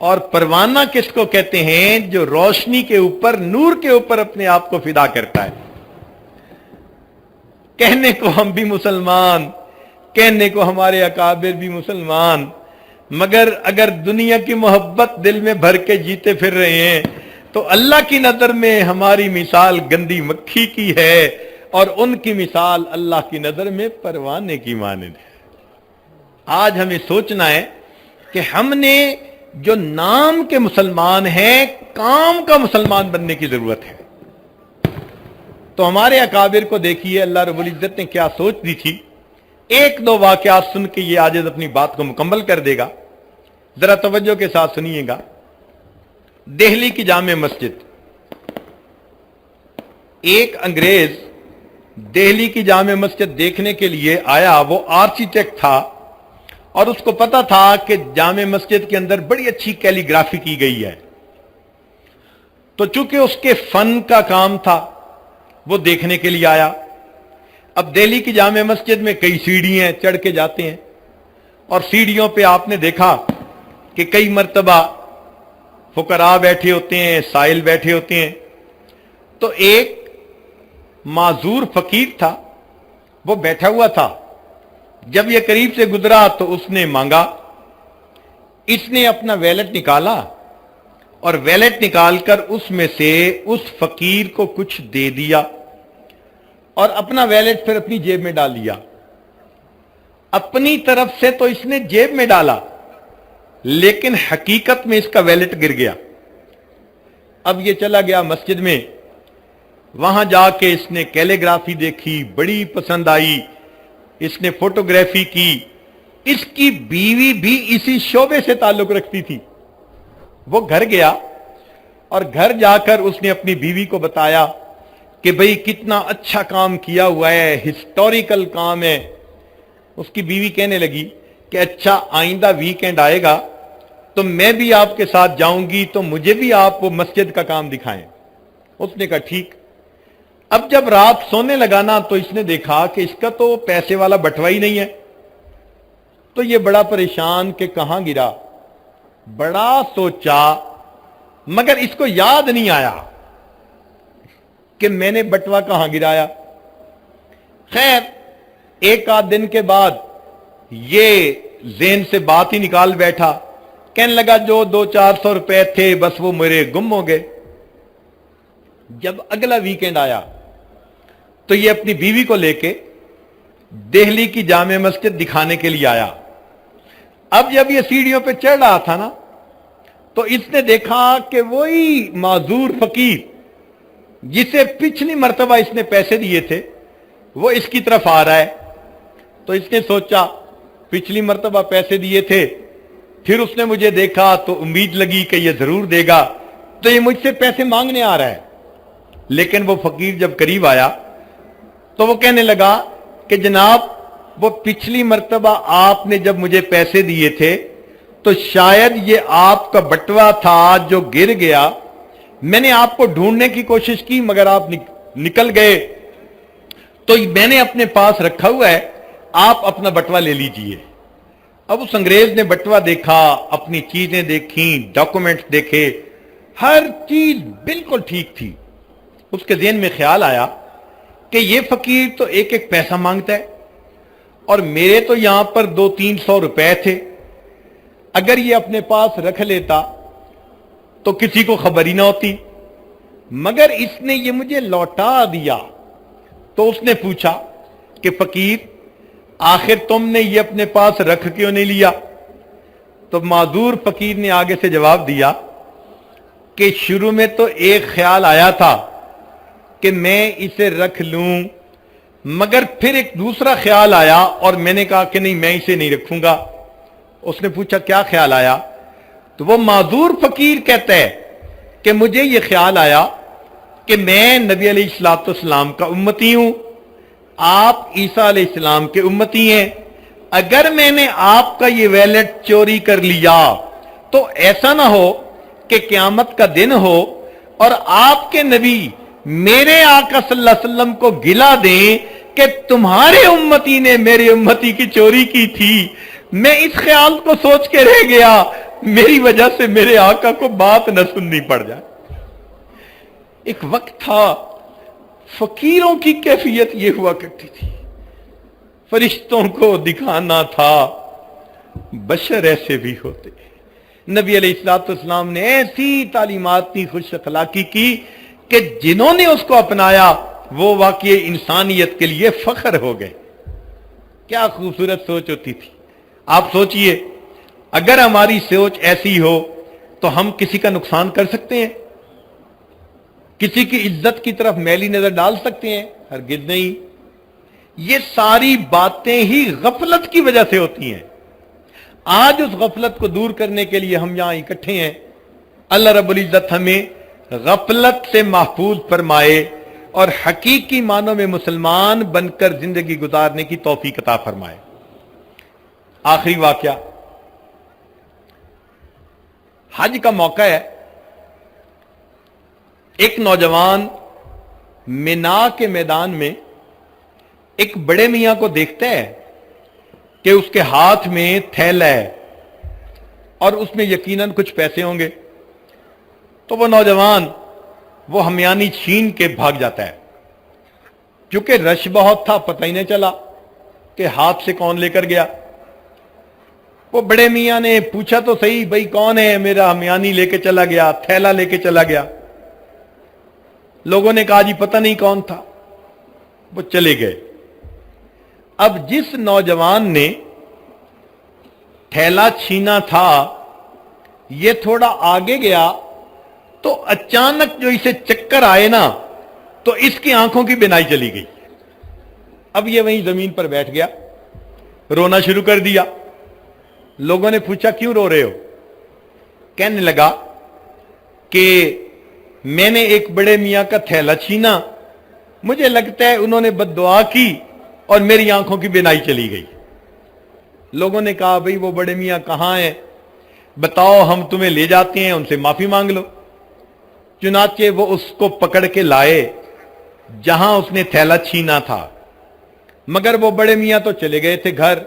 اور پروانہ کس کو کہتے ہیں؟ جو روشنی کے اوپر، نور کے اوپر اپنے آپ کو فدا کرتا ہے۔ کہنے کو ہم بھی مسلمان، کہنے کو ہمارے اکابر بھی مسلمان، مگر اگر دنیا کی محبت دل میں بھر کے جیتے پھر رہے ہیں تو اللہ کی نظر میں ہماری مثال گندی مکھی کی ہے، اور ان کی مثال اللہ کی نظر میں پروانے کی مانند ہے۔ آج ہمیں سوچنا ہے کہ ہم نے جو نام کے مسلمان ہیں، کام کا مسلمان بننے کی ضرورت ہے۔ تو ہمارے اکابر کو دیکھیے اللہ رب العزت نے کیا سوچ دی تھی۔ ایک دو واقعات سن کے یہ عاجز اپنی بات کو مکمل کر دے گا، ذرا توجہ کے ساتھ سنیے گا۔ دہلی کی جامع مسجد، ایک انگریز دہلی کی جامع مسجد دیکھنے کے لیے آیا۔ وہ آرکیٹیکٹ تھا اور اس کو پتا تھا کہ جامع مسجد کے اندر بڑی اچھی کیلی گرافی کی گئی ہے، تو چونکہ اس کے فن کا کام تھا وہ دیکھنے کے لیے آیا۔ اب دہلی کی جامع مسجد میں کئی سیڑھیاں ہیں، چڑھ کے جاتے ہیں، اور سیڑھیوں پہ آپ نے دیکھا کہ کئی مرتبہ فقراء بیٹھے ہوتے ہیں، سائل بیٹھے ہوتے ہیں۔ تو ایک معذور فقیر تھا، وہ بیٹھا ہوا تھا۔ جب یہ قریب سے گزرا تو اس نے مانگا، اس نے اپنا ویلٹ نکالا اور ویلٹ نکال کر اس میں سے اس فقیر کو کچھ دے دیا، اور اپنا ویلٹ پھر اپنی جیب میں ڈال لیا۔ اپنی طرف سے تو اس نے جیب میں ڈالا، لیکن حقیقت میں اس کا ویلٹ گر گیا۔ اب یہ چلا گیا مسجد میں، وہاں جا کے اس نے کیلیگرافی دیکھی، بڑی پسند آئی، اس نے فوٹوگرافی کی۔ اس کی بیوی بھی اسی شعبے سے تعلق رکھتی تھی۔ وہ گھر گیا اور گھر جا کر اس نے اپنی بیوی کو بتایا کہ بھئی کتنا اچھا کام کیا ہوا ہے، ہسٹوریکل کام ہے۔ اس کی بیوی کہنے لگی کہ اچھا آئندہ ویکینڈ آئے گا تو میں بھی آپ کے ساتھ جاؤں گی، تو مجھے بھی آپ وہ مسجد کا کام دکھائیں۔ اس نے کہا ٹھیک۔ اب جب رات سونے لگا نا تو اس نے دیکھا کہ اس کا تو پیسے والا بٹوا ہی نہیں ہے۔ تو یہ بڑا پریشان کہ کہاں گرا، بڑا سوچا، مگر اس کو یاد نہیں آیا کہ میں نے بٹوا کہاں گرایا۔ خیر ایک آدھ دن کے بعد یہ ذہن سے بات ہی نکال بیٹھا، کہنے لگا جو 200-400 روپے تھے بس وہ میرے گم ہو گئے۔ جب اگلا ویکینڈ آیا تو یہ اپنی بیوی کو لے کے دہلی کی جامع مسجد دکھانے کے لیے آیا۔ اب جب یہ سیڑھیوں پہ چڑھ رہا تھا نا تو اس نے دیکھا کہ وہی معذور فقیر جسے پچھلی مرتبہ اس نے پیسے دیے تھے وہ اس کی طرف آ رہا ہے۔ تو اس نے سوچا پچھلی مرتبہ پیسے دیے تھے، پھر اس نے مجھے دیکھا تو امید لگی کہ یہ ضرور دے گا، تو یہ مجھ سے پیسے مانگنے آ رہا ہے۔ لیکن وہ فقیر جب قریب آیا تو وہ کہنے لگا کہ جناب وہ پچھلی مرتبہ آپ نے جب مجھے پیسے دیے تھے تو شاید یہ آپ کا بٹوا تھا جو گر گیا، میں نے آپ کو ڈھونڈنے کی کوشش کی مگر آپ نکل گئے، تو میں نے اپنے پاس رکھا ہوا ہے، آپ اپنا بٹوا لے لیجئے۔ اب اس انگریز نے بٹوا دیکھا، اپنی چیزیں دیکھیں، ڈاکومنٹس دیکھے، ہر چیز بالکل ٹھیک تھی۔ اس کے ذہن میں خیال آیا کہ یہ فقیر تو ایک ایک پیسہ مانگتا ہے اور میرے تو یہاں پر 200-300 روپے تھے، اگر یہ اپنے پاس رکھ لیتا تو کسی کو خبر ہی نہ ہوتی، مگر اس نے یہ مجھے لوٹا دیا۔ تو اس نے پوچھا کہ فقیر آخر تم نے یہ اپنے پاس رکھ کیوں نہیں لیا؟ تو معذور فقیر نے آگے سے جواب دیا کہ شروع میں تو ایک خیال آیا تھا کہ میں اسے رکھ لوں، مگر پھر ایک دوسرا خیال آیا اور میں نے کہا کہ نہیں میں اسے نہیں رکھوں گا۔ اس نے پوچھا کیا خیال آیا؟ تو وہ معذور فقیر کہتا ہے کہ مجھے یہ خیال آیا کہ میں نبی علیہ الصلوۃ والسلام کا امتی ہوں، آپ عیسیٰ علیہ السلام کے امتی ہیں، اگر میں نے آپ کا یہ ویلٹ چوری کر لیا تو ایسا نہ ہو کہ قیامت کا دن ہو اور آپ کے نبی میرے آقا صلی اللہ علیہ وسلم کو گلا دیں کہ تمہارے امتی نے میرے امتی کی چوری کی تھی۔ میں اس خیال کو سوچ کے رہ گیا، میری وجہ سے میرے آقا کو بات نہ سننی پڑ جائے۔ ایک وقت تھا فقیروں کی کیفیت یہ ہوا کرتی تھی، فرشتوں کو دکھانا تھا بشر ایسے بھی ہوتے۔ نبی علیہ الصلوۃ والسلام نے ایسی تعلیمات کی، خوش اخلاقی کی کہ جنہوں نے اس کو اپنایا وہ واقعی انسانیت کے لیے فخر ہو گئے۔ کیا خوبصورت سوچ ہوتی تھی۔ آپ سوچئے اگر ہماری سوچ ایسی ہو تو ہم کسی کا نقصان کر سکتے ہیں؟ کسی کی عزت کی طرف میلی نظر ڈال سکتے ہیں؟ ہرگز نہیں۔ یہ ساری باتیں ہی غفلت کی وجہ سے ہوتی ہیں۔ آج اس غفلت کو دور کرنے کے لیے ہم یہاں اکٹھے ہیں۔ اللہ رب العزت ہمیں غفلت سے محفوظ فرمائے اور حقیقی معنوں میں مسلمان بن کر زندگی گزارنے کی توفیق عطا فرمائے۔ آخری واقعہ، حج کا موقع ہے۔ ایک نوجوان مینا کے میدان میں ایک بڑے میاں کو دیکھتا ہے کہ اس کے ہاتھ میں تھیلا ہے اور اس میں یقیناً کچھ پیسے ہوں گے۔ تو وہ نوجوان وہ ہمیانی چھین کے بھاگ جاتا ہے۔ کیونکہ رش بہت تھا، پتہ ہی نہیں چلا کہ ہاتھ سے کون لے کر گیا۔ وہ بڑے میاں نے پوچھا تو صحیح، بھائی کون ہے؟ میرا ہمیانی لے کے چلا گیا، تھیلا لے کے چلا گیا۔ لوگوں نے کہا جی پتہ نہیں کون تھا۔ وہ چلے گئے۔ اب جس نوجوان نے تھیلا چھینا تھا یہ تھوڑا آگے گیا تو اچانک جو اسے چکر آئے نا تو اس کی آنکھوں کی بینائی چلی گئی۔ اب یہ وہیں زمین پر بیٹھ گیا، رونا شروع کر دیا۔ لوگوں نے پوچھا کیوں رو رہے ہو؟ کہنے لگا کہ میں نے ایک بڑے میاں کا تھیلا چھینا، مجھے لگتا ہے انہوں نے بد دعا کی اور میری آنکھوں کی بینائی چلی گئی۔ لوگوں نے کہا بھئی وہ بڑے میاں کہاں ہیں؟ بتاؤ ہم تمہیں لے جاتے ہیں، ان سے معافی مانگ لو۔ چنانچہ وہ اس کو پکڑ کے لائے جہاں اس نے تھیلا چھینا تھا، مگر وہ بڑے میاں تو چلے گئے تھے گھر۔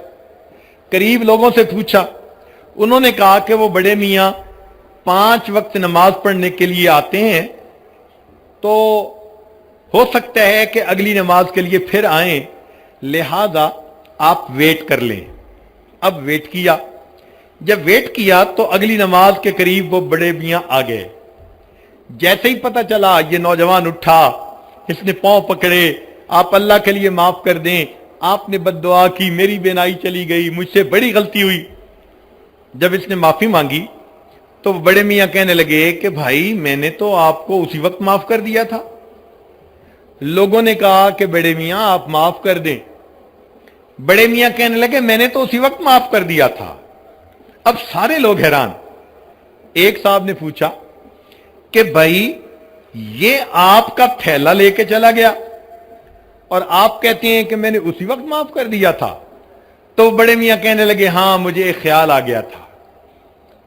قریب لوگوں سے پوچھا، انہوں نے کہا کہ وہ بڑے میاں 5 وقت نماز پڑھنے کے لیے آتے ہیں، تو ہو سکتا ہے کہ اگلی نماز کے لیے پھر آئیں، لہذا آپ ویٹ کر لیں۔ اب ویٹ کیا۔ جب ویٹ کیا تو اگلی نماز کے قریب وہ بڑے میاں آ گئے۔ جیسے ہی پتہ چلا یہ نوجوان اٹھا، اس نے پاؤں پکڑے، آپ اللہ کے لیے معاف کر دیں، آپ نے بد دعا کی، میری بینائی چلی گئی، مجھ سے بڑی غلطی ہوئی۔ جب اس نے معافی مانگی تو بڑے میاں کہنے لگے کہ بھائی میں نے تو آپ کو اسی وقت معاف کر دیا تھا۔ لوگوں نے کہا کہ بڑے میاں آپ معاف کر دیں۔ بڑے میاں کہنے لگے میں نے تو اسی وقت معاف کر دیا تھا۔ اب سارے لوگ حیران۔ ایک صاحب نے پوچھا کہ بھائی یہ آپ کا تھیلا لے کے چلا گیا اور آپ کہتے ہیں کہ میں نے اسی وقت معاف کر دیا تھا؟ تو بڑے میاں کہنے لگے ہاں مجھے ایک خیال آ گیا تھا۔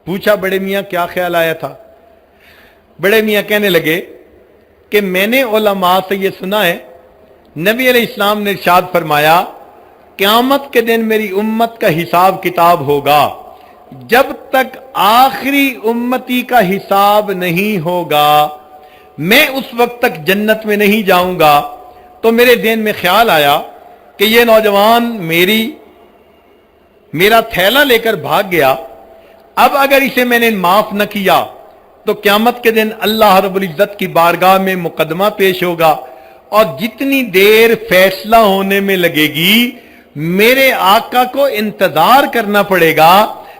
پوچھا بڑے میاں کیا خیال آیا تھا؟ بڑے میاں کہنے لگے کہ میں نے علماء سے یہ سنا ہے، نبی علیہ السلام نے ارشاد فرمایا قیامت کے دن میری امت کا حساب کتاب ہوگا، جب تک آخری امتی کا حساب نہیں ہوگا میں اس وقت تک جنت میں نہیں جاؤں گا۔ تو میرے ذہن میں خیال آیا کہ یہ نوجوان میرا تھیلا لے کر بھاگ گیا، اب اگر اسے میں نے معاف نہ کیا تو قیامت کے دن اللہ رب العزت کی بارگاہ میں مقدمہ پیش ہوگا، اور جتنی دیر فیصلہ ہونے میں لگے گی میرے آقا کو انتظار کرنا پڑے گا۔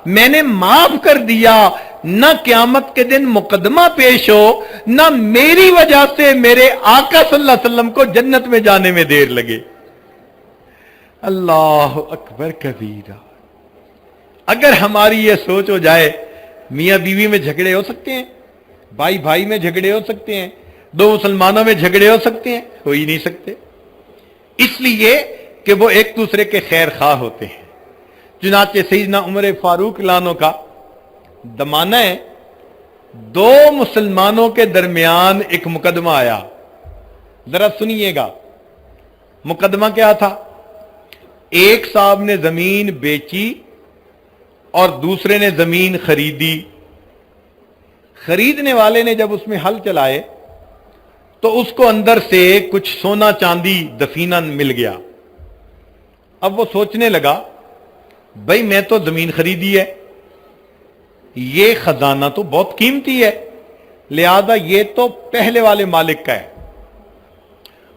میں نے معاف کر دیا، نہ قیامت کے دن مقدمہ پیش ہو، نہ میری وجہ سے میرے آقا صلی اللہ علیہ وسلم کو جنت میں جانے میں دیر لگے۔ اللہ اکبر کبیرہ۔ اگر ہماری یہ سوچ ہو جائے، میاں بیوی میں جھگڑے ہو سکتے ہیں، بھائی بھائی میں جھگڑے ہو سکتے ہیں، دو مسلمانوں میں جھگڑے ہو سکتے ہیں؟ ہو ہی نہیں سکتے، اس لیے کہ وہ ایک دوسرے کے خیر خواہ ہوتے ہیں۔ چنانچہ سیدنا عمر فاروق لانو کا زمانہ ہے، 2 مسلمانوں کے درمیان ایک مقدمہ آیا۔ ذرا سنیے گا مقدمہ کیا تھا۔ ایک صاحب نے زمین بیچی اور دوسرے نے زمین خریدی. خریدنے والے نے جب اس میں ہل چلائے تو اس کو اندر سے کچھ سونا چاندی دفینہ مل گیا. اب وہ سوچنے لگا بھائی میں تو زمین خریدی ہے, یہ خزانہ تو بہت قیمتی ہے, لہذا یہ تو پہلے والے مالک کا ہے.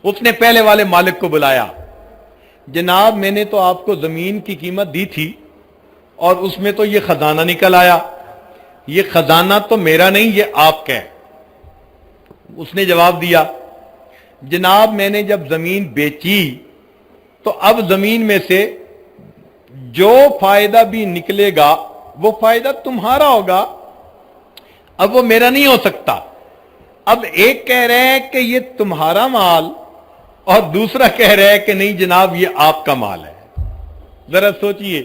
اس نے پہلے والے مالک کو بلایا, جناب میں نے تو آپ کو زمین کی قیمت دی تھی اور اس میں تو یہ خزانہ نکل آیا, یہ خزانہ تو میرا نہیں یہ آپ کا ہے. اس نے جواب دیا جناب میں نے جب زمین بیچی تو اب زمین میں سے جو فائدہ بھی نکلے گا وہ فائدہ تمہارا ہوگا, اب وہ میرا نہیں ہو سکتا. اب ایک کہہ رہے ہے کہ یہ تمہارا مال اور دوسرا کہہ رہا ہے کہ نہیں جناب یہ آپ کا مال ہے. ذرا سوچئے,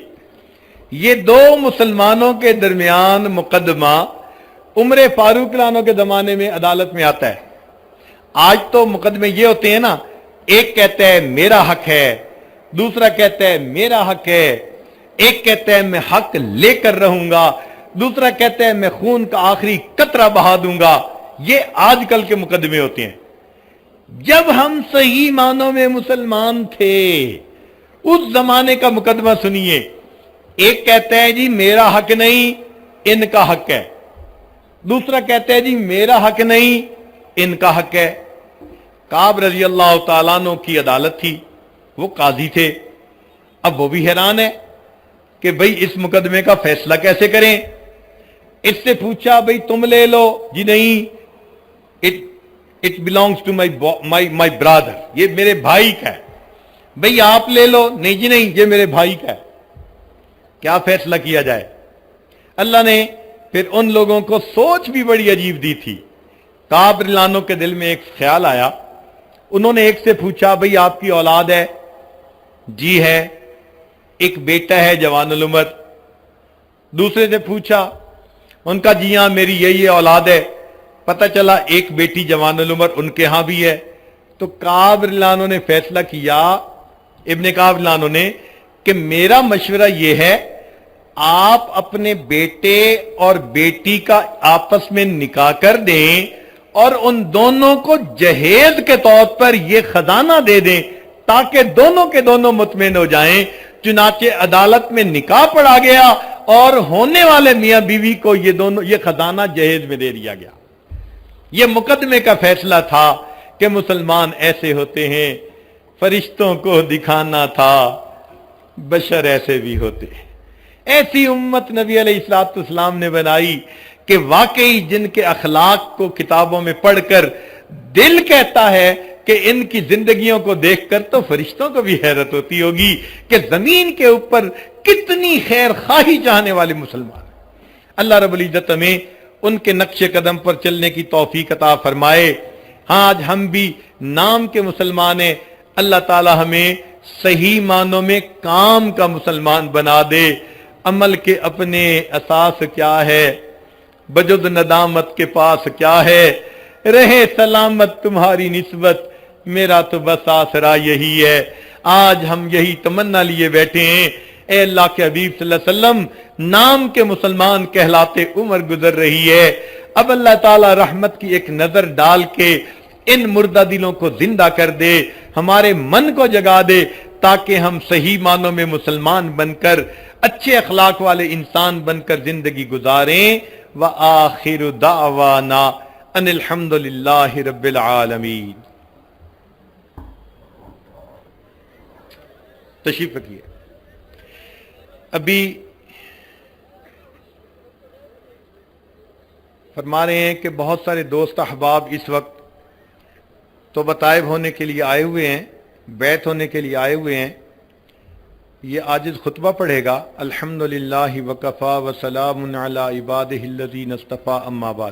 یہ دو مسلمانوں کے درمیان مقدمہ عمر فاروق عنہ کے زمانے میں عدالت میں آتا ہے. آج تو مقدمے یہ ہوتے ہیں نا, ایک کہتا ہے میرا حق ہے, دوسرا کہتا ہے میرا حق ہے, ایک کہتا ہے میں حق لے کر رہوں گا, دوسرا کہتا ہے میں خون کا آخری قطرہ بہا دوں گا. یہ آج کل کے مقدمے ہوتے ہیں. جب ہم صحیح معنوں میں مسلمان تھے اس زمانے کا مقدمہ سنیے. ایک کہتا ہے جی میرا حق نہیں ان کا حق ہے, دوسرا کہتا ہے جی میرا حق نہیں ان کا حق ہے. کعب رضی اللہ تعالیٰ عنہ کی عدالت تھی, وہ قاضی تھے. اب وہ بھی حیران ہے کہ بھئی اس مقدمے کا فیصلہ کیسے کریں. اس سے پوچھا بھئی تم لے لو, جی نہیں it belongs to my brother, یہ میرے بھائی کا ہے. بھئی آپ لے لو, نہیں جی نہیں یہ میرے بھائی کا ہے. کیا فیصلہ کیا جائے. اللہ نے پھر ان لوگوں کو سوچ بھی بڑی عجیب دی تھی. کعب رضی اللہ عنہ کے دل میں ایک خیال آیا. انہوں نے ایک سے پوچھا بھئی آپ کی اولاد ہے؟ جی ہے. ایک بیٹا ہے جوان العمر. دوسرے سے پوچھا, ان کا جی ہاں میری یہی اولاد ہے. پتہ چلا ایک بیٹی جوان العمر ان کے ہاں بھی ہے. تو کعب رضی اللہ عنہ نے فیصلہ کیا, ابن کعب رضی اللہ عنہ نے, کہ میرا مشورہ یہ ہے آپ اپنے بیٹے اور بیٹی کا آپس میں نکاح کر دیں اور ان دونوں کو جہیز کے طور پر یہ خزانہ دے دیں تاکہ دونوں کے دونوں مطمئن ہو جائیں. چنانچہ عدالت میں نکاح پڑھا گیا اور ہونے والے میاں بیوی کو یہ خزانہ جہیز میں دے دیا گیا. یہ مقدمے کا فیصلہ تھا کہ مسلمان ایسے ہوتے ہیں, فرشتوں کو دکھانا تھا بشر ایسے بھی ہوتے ہیں. ایسی امت نبی علیہ الصلوۃ والسلام نے بنائی کہ واقعی جن کے اخلاق کو کتابوں میں پڑھ کر دل کہتا ہے کہ ان کی زندگیوں کو دیکھ کر تو فرشتوں کو بھی حیرت ہوتی ہوگی کہ زمین کے اوپر کتنی خیر خواہی چاہنے والے مسلمان. اللہ رب العزت ہمیں ان کے نقش قدم پر چلنے کی توفیق عطا فرمائے. ہاں آج ہم بھی نام کے مسلمان ہیں, اللہ تعالی ہمیں صحیح معنوں میں کام کا مسلمان بنا دے. عمل کے اپنے اساس کیا ہے, بجد ندامت کے پاس کیا ہے, رہے سلامت تمہاری نسبت, میرا تو بس آسرا یہی ہے. آج ہم یہی تمنا لیے بیٹھے ہیں, اے اللہ کے حبیب صلی اللہ علیہ وسلم نام کے مسلمان کہلاتے عمر گزر رہی ہے. اب اللہ تعالی رحمت کی ایک نظر ڈال کے ان مردہ دلوں کو زندہ کر دے, ہمارے من کو جگا دے تاکہ ہم صحیح معنوں میں مسلمان بن کر اچھے اخلاق والے انسان بن کر زندگی گزاریں. وآخر دعوانا ان الحمد للہ رب العالمین. تشریف رکھیے. ابھی فرما رہے ہیں کہ بہت سارے دوست احباب اس وقت توبہ طائب ہونے کے لیے آئے ہوئے ہیں, بیت ہونے کے لیے آئے ہوئے ہیں. یہ عاجز خطبہ پڑھے گا. الحمدللہ وکفا وسلام علی عبادہ الذین اصطفیٰ اما بعد.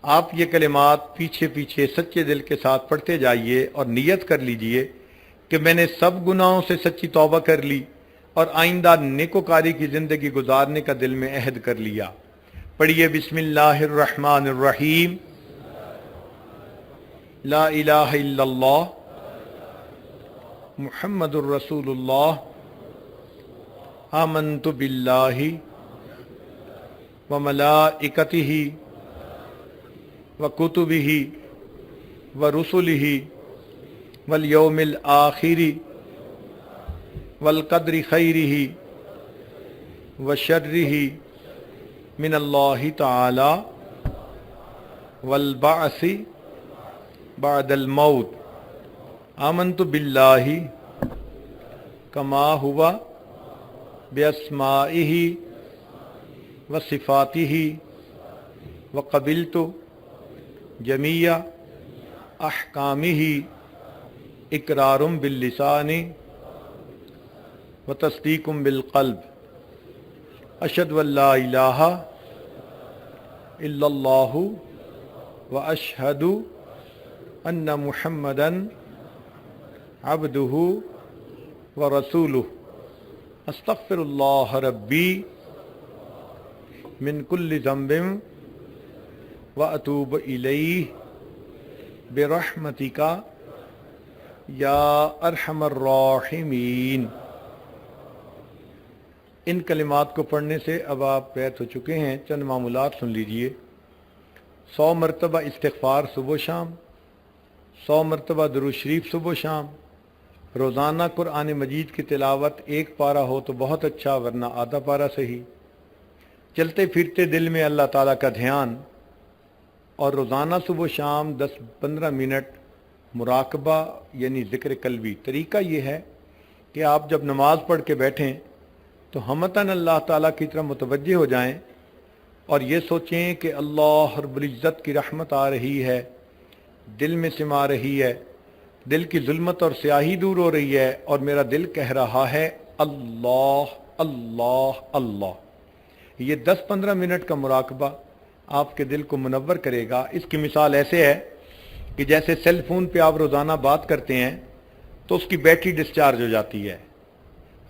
آپ یہ کلمات پیچھے پیچھے سچے دل کے ساتھ پڑھتے جائیے اور نیت کر لیجئے کہ میں نے سب گناہوں سے سچی توبہ کر لی اور آئندہ نیکوکاری کی زندگی گزارنے کا دل میں عہد کر لیا. پڑھیے بسم اللہ الرحمن الرحیم. لا الہ الا اللہ محمد الرسول اللہ. آمنت باللہ وملائکتہ وکتبہ ورسلہ والیوم الآخر والقدر خیرہ وشرہ من اللہ تعالی والبعث بعد الموت آمنت باللہ کما ہوا باسمائہ وصفاتہ وقبلت جمیع احکامہ اقرار باللسان وتصدیق بالقلب اشہد ان لا الہ الا اللہ واشہد ان محمدا عبدہ ورسولہ استغفر اللہ ربی من کل ذنب واتوب الیہ برحمتک یا ارحم الراحمین۔ ان کلمات کو پڑھنے سے اب آپ بیت ہو چکے ہیں، چند معمولات سن لیجئے۔ 100 مرتبہ استغفار صبح و شام، 100 مرتبہ درود شریف صبح و شام، روزانہ قرآن مجید کی تلاوت 1 پارہ ہو تو بہت اچھا، ورنہ آدھا پارہ صحیح۔ چلتے پھرتے دل میں اللہ تعالیٰ کا دھیان، اور روزانہ صبح و شام 10-15 منٹ مراقبہ یعنی ذکر قلبی۔ طریقہ یہ ہے کہ آپ جب نماز پڑھ کے بیٹھیں تو ہمتاً اللہ تعالیٰ کی طرف متوجہ ہو جائیں اور یہ سوچیں کہ اللہ رب العزت کی رحمت آ رہی ہے، دل میں سما رہی ہے، دل کی ظلمت اور سیاہی دور ہو رہی ہے، اور میرا دل کہہ رہا ہے اللہ اللہ اللہ۔ یہ 10-15 منٹ کا مراقبہ آپ کے دل کو منور کرے گا۔ اس کی مثال ایسے ہے کہ جیسے سیل فون پہ آپ روزانہ بات کرتے ہیں تو اس کی بیٹری ڈسچارج ہو جاتی ہے،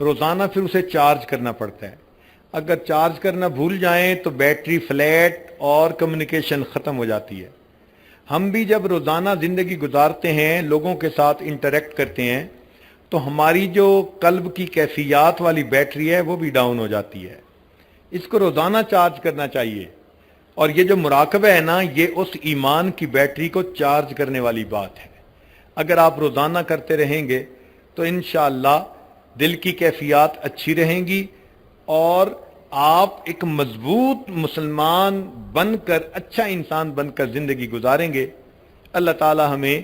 روزانہ پھر اسے چارج کرنا پڑتا ہے۔ اگر چارج کرنا بھول جائیں تو بیٹری فلیٹ اور کمیونیکیشن ختم ہو جاتی ہے۔ ہم بھی جب روزانہ زندگی گزارتے ہیں، لوگوں کے ساتھ انٹریکٹ کرتے ہیں، تو ہماری جو قلب کی کیفیات والی بیٹری ہے وہ بھی ڈاؤن ہو جاتی ہے۔ اس کو روزانہ چارج کرنا چاہیے، اور یہ جو مراقبہ ہے نا، یہ اس ایمان کی بیٹری کو چارج کرنے والی بات ہے۔ اگر آپ روزانہ کرتے رہیں گے تو انشاءاللہ دل کی کیفیات اچھی رہیں گی، اور آپ ایک مضبوط مسلمان بن کر، اچھا انسان بن کر زندگی گزاریں گے۔ اللہ تعالی ہمیں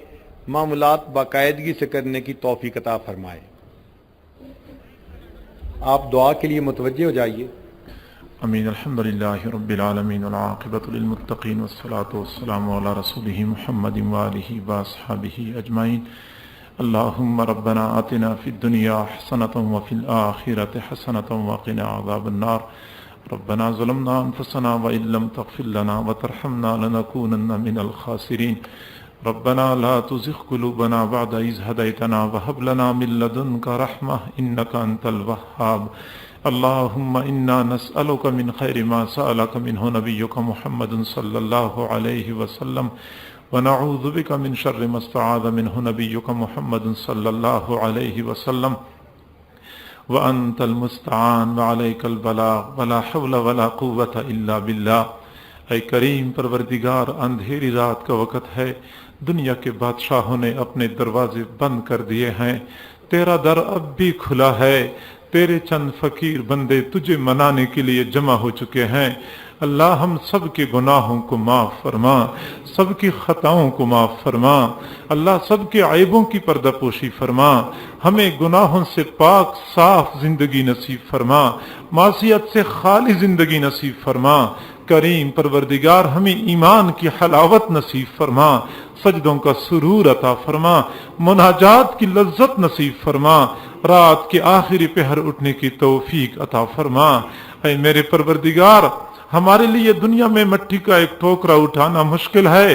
معاملات باقاعدگی سے کرنے کی توفیق عطا فرمائے۔ آپ دعا کے لیے متوجہ ہو جائیے۔ امین۔ الحمدللہ رب العالمین والعاقبۃ للمتقین والصلاة والسلام علی رسولہ محمد وآلہ واصحابہ اجمعین۔ اللہم ربنا آتنا فی الدنیا حسنۃ وفی الآخرۃ حسنۃ وقنا عذاب النار۔ ربنا ظلمنا انفسنا وإن لم تغفر لنا وترحمنا لنکونن من الخاسرین۔ ربنا لا تزغ قلوبنا بعد إذ هديتنا وهب لنا من لدنك رحمة إنك أنت الوهاب۔ اللهم إنا نسألك من خير ما سألك منه نبيك محمد صلى الله عليه وسلم، ونعوذ بك من شر ما استعاذ منه نبيك محمد صلى الله عليه وسلم، وأنت المستعان وعليك البلاغ ولا حول ولا قوة إلا بالله۔ اے کریم پروردگار، اندھیری رات کا وقت ہے، دنیا کے بادشاہوں نے اپنے دروازے بند کر دیے ہیں، تیرا در اب بھی کھلا ہے، تیرے چند فقیر بندے تجھے منانے کے لیے جمع ہو چکے ہیں۔ اللہ ہم سب کے گناہوں کو معاف فرما، سب کی خطاؤں کو معاف فرما، اللہ سب کے عیبوں کی پردہ پوشی فرما، ہمیں گناہوں سے پاک صاف زندگی نصیب فرما، معصیت سے خالی زندگی نصیب فرما۔ کریم پروردگار ہمیں ایمان کی حلاوت نصیب فرما، سجدوں کا سرور عطا فرما، مناجات کی لذت نصیب فرما، رات کے آخری پہر اٹھنے کی توفیق عطا فرما۔ اے میرے پروردگار، ہمارے لیے دنیا میں مٹی کا ایک ٹوکرا اٹھانا مشکل ہے،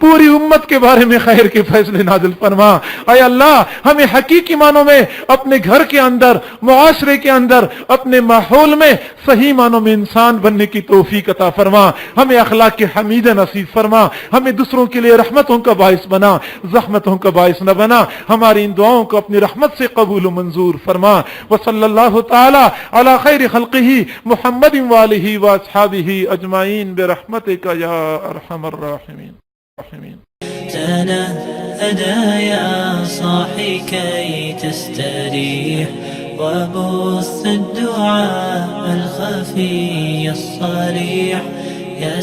پوری امت کے بارے میں خیر کے فیصلے نازل فرما۔ اے اللہ ہمیں حقیقی معنوں میں اپنے گھر کے اندر، معاشرے کے اندر، اپنے ماحول میں صحیح معنوں میں انسان بننے کی توفیق عطا فرما، ہمیں اخلاق کے حمید نصیب فرما، ہمیں دوسروں کے لیے رحمتوں کا باعث بنا، زحمتوں کا باعث نہ بنا، ہماری ان دعاؤں کو اپنی رحمت سے قبول و منظور فرما۔ وصلی اللہ تعالی علی خیر خلقہ محمد وآلہ واصحابہ اجمعین برحمتک یا ارحم الراحمین۔ تنهدى يا صاحي كي تستريح وبث الدعاء الخفي الصريح يا